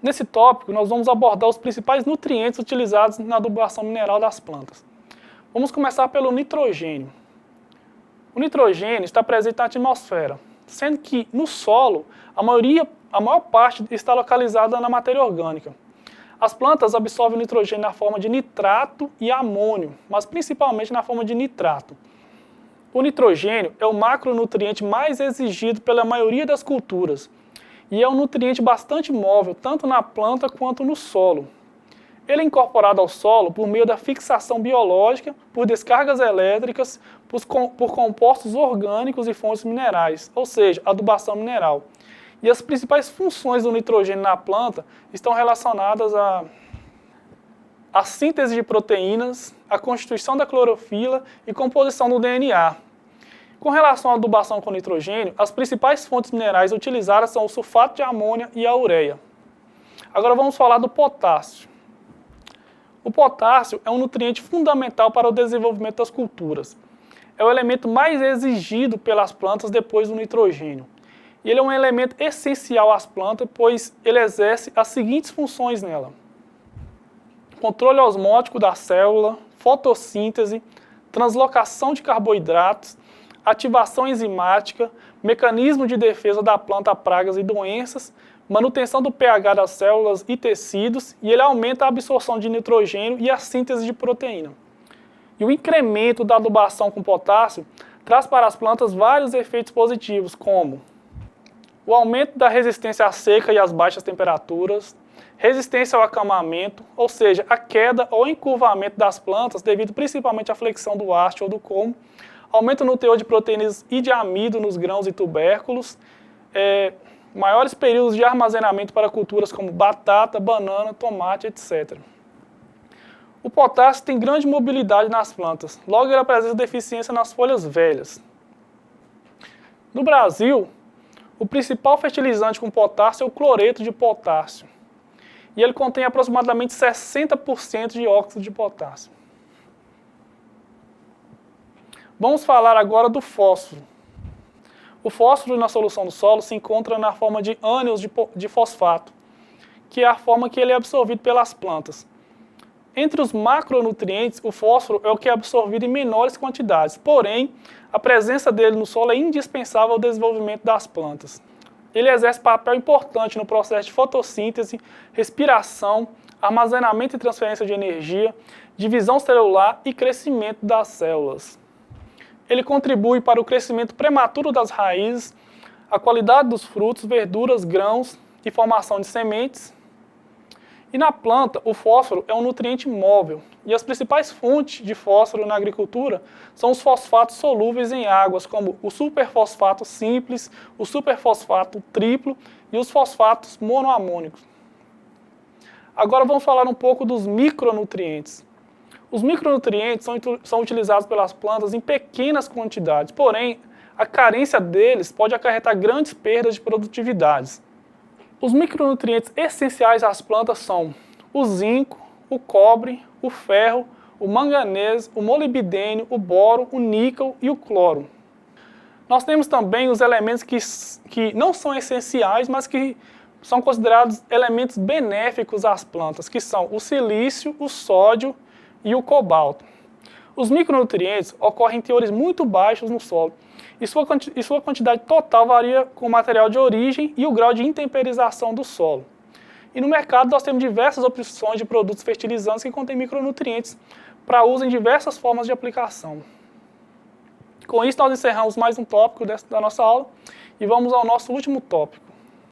Nesse tópico, nós vamos abordar os principais nutrientes utilizados na adubação mineral das plantas. Vamos começar pelo nitrogênio. O nitrogênio está presente na atmosfera, sendo que no solo, a maior parte está localizada na matéria orgânica. As plantas absorvem o nitrogênio na forma de nitrato e amônio, mas principalmente na forma de nitrato. O nitrogênio é o macronutriente mais exigido pela maioria das culturas e é um nutriente bastante móvel, tanto na planta quanto no solo. Ele é incorporado ao solo por meio da fixação biológica, por descargas elétricas, por compostos orgânicos e fontes minerais, ou seja, adubação mineral. E as principais funções do nitrogênio na planta estão relacionadas à síntese de proteínas, à constituição da clorofila e composição do DNA. Com relação à adubação com nitrogênio, as principais fontes minerais utilizadas são o sulfato de amônia e a ureia. Agora vamos falar do potássio. O potássio é um nutriente fundamental para o desenvolvimento das culturas. É o elemento mais exigido pelas plantas depois do nitrogênio. E ele é um elemento essencial às plantas, pois ele exerce as seguintes funções nela: controle osmótico da célula, fotossíntese, translocação de carboidratos, ativação enzimática, mecanismo de defesa da planta a pragas e doenças, manutenção do pH das células e tecidos, e ele aumenta a absorção de nitrogênio e a síntese de proteína. E o incremento da adubação com potássio traz para as plantas vários efeitos positivos, como o aumento da resistência à seca e às baixas temperaturas, resistência ao acamamento, ou seja, a queda ou encurvamento das plantas devido principalmente à flexão do haste ou do colmo, aumento no teor de proteínas e de amido nos grãos e tubérculos, maiores períodos de armazenamento para culturas como batata, banana, tomate, etc. O potássio tem grande mobilidade nas plantas, logo ele apresenta deficiência nas folhas velhas. No Brasil, o principal fertilizante com potássio é o cloreto de potássio, e ele contém aproximadamente 60% de óxido de potássio. Vamos falar agora do fósforo. O fósforo na solução do solo se encontra na forma de ânions de fosfato, que é a forma que ele é absorvido pelas plantas. Entre os macronutrientes, o fósforo é o que é absorvido em menores quantidades, porém, a presença dele no solo é indispensável ao desenvolvimento das plantas. Ele exerce papel importante no processo de fotossíntese, respiração, armazenamento e transferência de energia, divisão celular e crescimento das células. Ele contribui para o crescimento prematuro das raízes, a qualidade dos frutos, verduras, grãos e formação de sementes. E na planta, o fósforo é um nutriente móvel, e as principais fontes de fósforo na agricultura são os fosfatos solúveis em águas, como o superfosfato simples, o superfosfato triplo e os fosfatos monoamônicos. Agora vamos falar um pouco dos micronutrientes. Os micronutrientes são utilizados pelas plantas em pequenas quantidades, porém, a carência deles pode acarretar grandes perdas de produtividade. Os micronutrientes essenciais às plantas são o zinco, o cobre, o ferro, o manganês, o molibdênio, o boro, o níquel e o cloro. Nós temos também os elementos que não são essenciais, mas que são considerados elementos benéficos às plantas, que são o silício, o sódio e o cobalto. Os micronutrientes ocorrem em teores muito baixos no solo, e sua quantidade total varia com o material de origem e o grau de intemperização do solo. E no mercado nós temos diversas opções de produtos fertilizantes que contêm micronutrientes para uso em diversas formas de aplicação. Com isso nós encerramos mais um tópico da nossa aula e vamos ao nosso último tópico.